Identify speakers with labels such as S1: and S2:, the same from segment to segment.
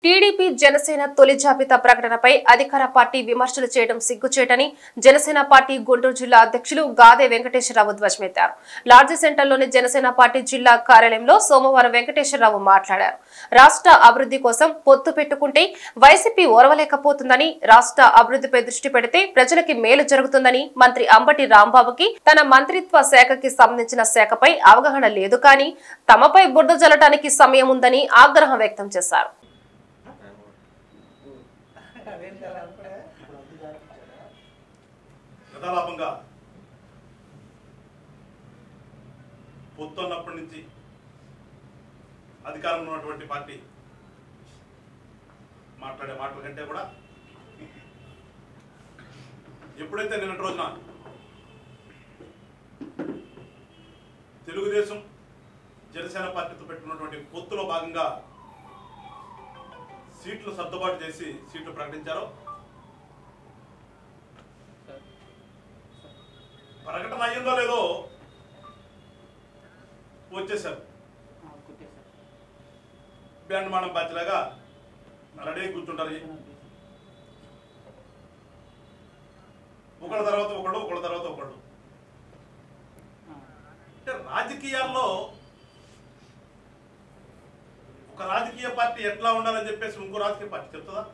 S1: TDP Janasena తొలి జాబితా ప్రకటనపై అధికార పార్టీ విమర్శలు చేయడం సిగ్గుచేటని జనసేన పార్టీ గుంటూరు జిల్లా అధ్యక్షులు గాదే వెంకటేశ్వరరావు ధ్వజమెత్తారు. లార్జ్ సెంటర్లోని జనసేన పార్టీ జిల్లా కార్యాలయంలో సోమవారం వెంకటేశ్వరరావు మాట్లాడారు. రాష్ట్ర అభివృద్ధి కోసం పొత్తు పెట్టుకుంటే వైసీపీ ఓర్వలేకపోతుందని, రాష్ట్ర అభివృద్ధిపై దృష్టి పెడితే ప్రజలకి మేలు జరుగుతుందని, మంత్రి అంబటి రాంబాబుకి తన మంత్రిత్వ శాఖకి సంబంధించిన శాఖపై అవగాహన లేదు కానీ తమపై బురద జల్లడానికి సమయం ఉందని ఆగ్రహం వ్యక్తం చేశారు.
S2: యథాలాపంగా పొత్తున్నప్పటి నుంచి అధికారంలో ఉన్నటువంటి పార్టీ మాట్లాడే మాటల కంటే కూడా ఎప్పుడైతే నిన్నటి రోజున తెలుగుదేశం జనసేన పార్టీతో పెట్టుకున్నటువంటి పొత్తులో భాగంగా సీట్లు సర్దుబాటు చేసి సీట్లు ప్రకటించారో ప్రకటన అయ్యిందో లేదో వచ్చేసారు. బ్యాండ్ మానం బాధ్యలాగా రెడీ కూర్చుంటారు. ఒకళ్ళ తర్వాత ఒకళ్ళు, ఒకళ్ళ తర్వాత ఒకళ్ళు. అంటే రాజకీయాల్లో ఒక రాజకీయ పార్టీ ఎట్లా ఉండాలని చెప్పేసి ఇంకో రాజకీయ పార్టీ చెప్తుందా?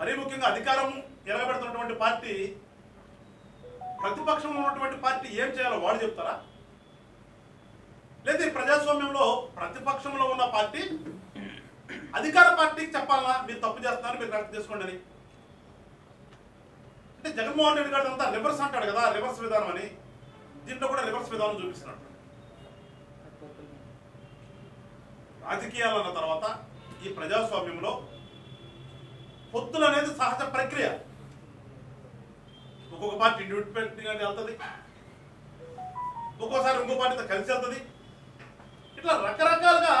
S2: మరీ ముఖ్యంగా అధికారం ఎలగబెడుతున్నటువంటి పార్టీ ప్రతిపక్షంలో ఉన్నటువంటి పార్టీ ఏం చేయాలో వాడు చెప్తారా? లేదా ప్రజాస్వామ్యంలో ప్రతిపక్షంలో ఉన్న పార్టీ అధికార పార్టీకి చెప్పాలా మీరు తప్పు చేస్తున్నారు, మీరు కరెక్ట్ చేసుకోండి అని? అంటే జగన్మోహన్ రెడ్డి గారు అంతా రివర్స్ అంటాడు కదా, రివర్స్ విధానం అని. దీంట్లో కూడా రివర్స్ విధానం చూపిస్తున్నట్టు. రాజకీయాలు అన్న తర్వాత ఈ ప్రజాస్వామ్యంలో పొత్తులు అనేది సహజ ప్రక్రియ. ఒక్కొక్క పార్టీ ఇండిపెండెంట్గా వెళ్తుంది, ఒక్కోసారి ఇంకో పార్టీతో కలిసి వెళ్తుంది. ఇట్లా రకరకాలుగా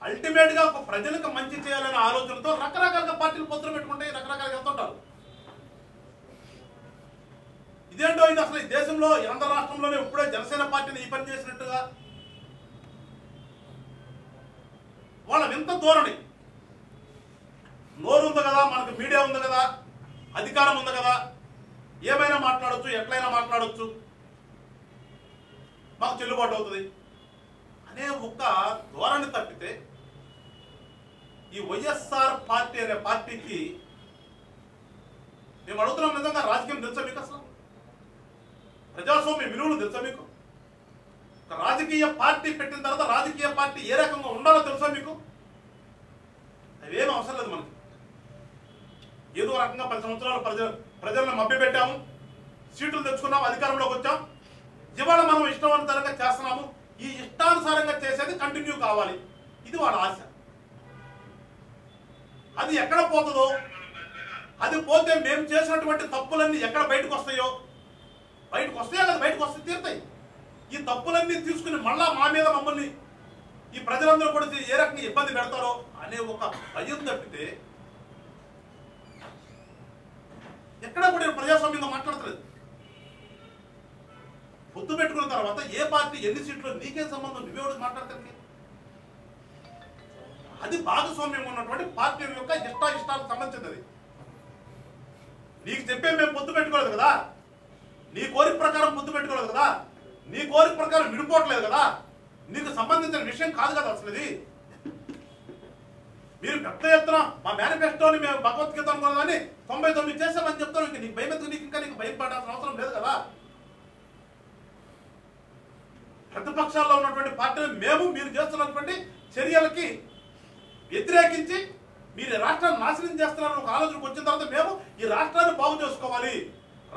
S2: అల్టిమేట్ గా ఒక ప్రజలకు మంచి చేయాలనే ఆలోచనతో రకరకాలుగా పార్టీలు పొత్తులు పెట్టుకుంటే రకరకాలుగా వెళ్తుంటారు. ఇదేంటో ఇది అసలు ఈ దేశంలో ఆంధ్ర రాష్ట్రంలోనే ఇప్పుడే జనసేన పార్టీని ఈ పని చేసినట్టుగా వాళ్ళ వింత ధోరణి. నోరు ఉంది కదా, మనకు మీడియా ఉంది కదా, అధికారం ఉంది కదా, ఏమైనా మాట్లాడచ్చు, ఎట్లయినా మాట్లాడచ్చు, మాకు చెల్లుబాటు అవుతుంది అనే ఒక ధోరణి తప్పితే ఈ వైఎస్ఆర్ పార్టీ అనే పార్టీకి మేము అడుగుతున్నాం, నిజంగా రాజకీయం తెలుసా మీకు? అసలు ప్రజాస్వామ్య విలువలు తెలుసా మీకు? ఒక రాజకీయ పార్టీ పెట్టిన తర్వాత రాజకీయ పార్టీ ఏ రకంగా ఉండాలో తెలుసా మీకు? అవేం అవసరం లేదు మనకి. ఏదో రకంగా 10 సంవత్సరాలు ప్రజలను మభ్యపెట్టాము, సీట్లు తెచ్చుకున్నాము, అధికారంలోకి వచ్చాం, ఇవాళ మనం ఇష్టానుసారంగా చేస్తున్నాము. ఈ ఇష్టానుసారంగా చేసేది కంటిన్యూ కావాలి, ఇది వాళ్ళ ఆశ. అది ఎక్కడ పోతుందో, అది పోతే మేము చేసినటువంటి తప్పులన్నీ ఎక్కడ బయటకు వస్తాయో, బయటకు వస్తాయో కదా, బయటకు వస్తే తీరుతాయి. ఈ తప్పులన్నీ తీసుకుని మళ్ళా మా మీద మమ్మల్ని ఈ ప్రజలందరూ కూడా ఏ రకంగా ఇబ్బంది పెడతారో అనే ఒక భయం తప్పితే ఎక్కడా కూడా ప్రజాస్వామ్యంగా మాట్లాడతలేదు. పొత్తు పెట్టుకున్న తర్వాత ఏ పార్టీ ఎన్ని సీట్లు నీకేం సంబంధం, నువ్వెవడు మాట్లాడతానికి? అది భాగస్వామ్యం ఉన్నటువంటి పార్టీ యొక్క ఇష్టాలకు సంబంధించింది. నీకు చెప్పే మేము పొత్తు పెట్టుకోలేదు కదా, నీ కోరిక ప్రకారం పొత్తు పెట్టుకోలేదు కదా, నీ కోరిక ప్రకారం విడిపోవట్లేదు కదా, నీకు సంబంధించిన విషయం కాదు కదా అసలు ఇది. మీరు పెద్ద ఎత్తున మా మేనిఫెస్టోని మేము భగవద్గీత అనుకున్నదాన్ని 99 చేసామని చెప్తాను. ఇంక నీకు భయం ఎందుకు? నీకు భయం పడాల్సిన అవసరం లేదు కదా. ప్రతిపక్షాల్లో ఉన్నటువంటి పార్టీలు మేము మీరు చేస్తున్నటువంటి చర్యలకి వ్యతిరేకించి మీరు రాష్ట్రాన్ని నాశనం చేస్తున్నారని ఒక ఆలోచనకు వచ్చిన తర్వాత మేము ఈ రాష్ట్రాన్ని బాగు చేసుకోవాలి,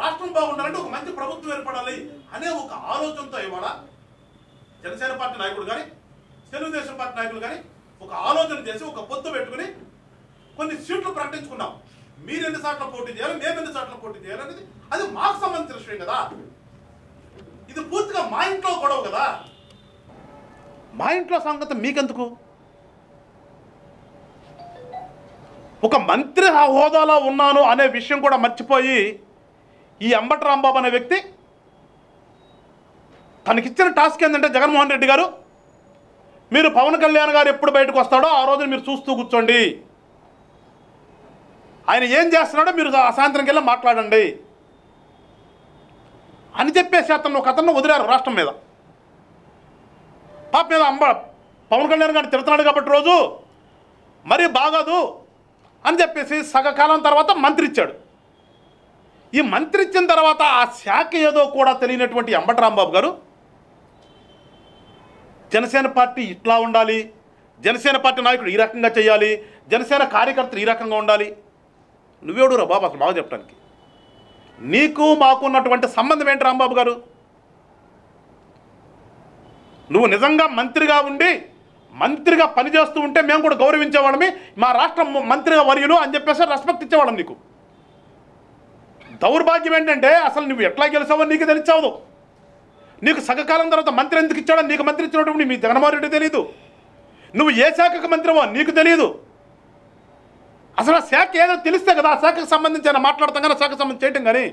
S2: రాష్ట్రం బాగుండాలంటే ఒక మంచి ప్రభుత్వం ఏర్పడాలి అనే ఒక ఆలోచనతో ఇవాళ జనసేన పార్టీ నాయకుడు కానీ తెలుగుదేశం పార్టీ నాయకులు కానీ ఒక ఆలోచన చేసి ఒక పొత్తు పెట్టుకుని కొన్ని సీట్లు ప్రకటించుకున్నాం. మీరు ఎన్ని సార్లు పోటీ చేయాలి, మేము ఎన్ని సార్లు పోటీ చేయాలనేది అది మాకు సంబంధించిన విషయం కదా. ఇది పూర్తిగా మా ఇంట్లో గొడవ కదా, మా ఇంట్లో సంగతి మీకెందుకు? ఒక మంత్రి హోదాలో ఉన్నాను అనే విషయం కూడా మర్చిపోయి ఈ అంబటి రాంబాబు అనే వ్యక్తి తనకిచ్చిన టాస్క్ ఏంటంటే జగన్మోహన్ రెడ్డి గారు మీరు పవన్ కళ్యాణ్ గారు ఎప్పుడు బయటకు వస్తాడో ఆ రోజు మీరు చూస్తూ కూర్చోండి. ఆయన ఏం చేస్తున్నాడో మీరు సాయంత్రంకి వెళ్ళి మాట్లాడండి అని చెప్పేసి అతను వదిలేరు రాష్ట్రం మీద. పాప మీద పవన్ కళ్యాణ్ గారిని తిడుతున్నాడు కాబట్టి రోజు మరీ బాగోదు అని చెప్పేసి సగకాలం తర్వాత మంత్రి ఇచ్చాడు. ఈ మంత్రి ఇచ్చిన తర్వాత ఆ శాఖ ఏదో కూడా తెలియనటువంటి అంబటి రాంబాబు గారు జనసేన పార్టీ ఇట్లా ఉండాలి, జనసేన పార్టీ నాయకుడు ఈ రకంగా చేయాలి, జనసేన కార్యకర్తలు ఈ రకంగా ఉండాలి. నువ్వేడు రా బాబు అసలు బాగా చెప్పడానికి? నీకు మాకు ఉన్నటువంటి సంబంధం ఏంటి రాంబాబు గారు? నువ్వు నిజంగా మంత్రిగా ఉండి మంత్రిగా పనిచేస్తూ ఉంటే మేము కూడా గౌరవించేవాళ్ళమి, మా రాష్ట్ర మంత్రిగా వర్యులు అని చెప్పేసి రెస్పెక్ట్ ఇచ్చేవాళ్ళం నీకు. దౌర్భాగ్యం ఏంటంటే అసలు నువ్వు ఎట్లా గెలిచావో నీకు తెలిసావు. నీకు సగకాలం తర్వాత మంత్రి ఎందుకు ఇచ్చాడో నీకు మంత్రి ఇచ్చినప్పుడు మీ జగన్మోహన్ రెడ్డి తెలియదు. నువ్వు ఏ శాఖకు మంత్రివో నీకు తెలియదు. అసలు ఆ శాఖ ఏదో తెలిస్తే కదా ఆ శాఖకు సంబంధించి మాట్లాడతాం కానీ శాఖకు సంబంధించి చేయటం కానీ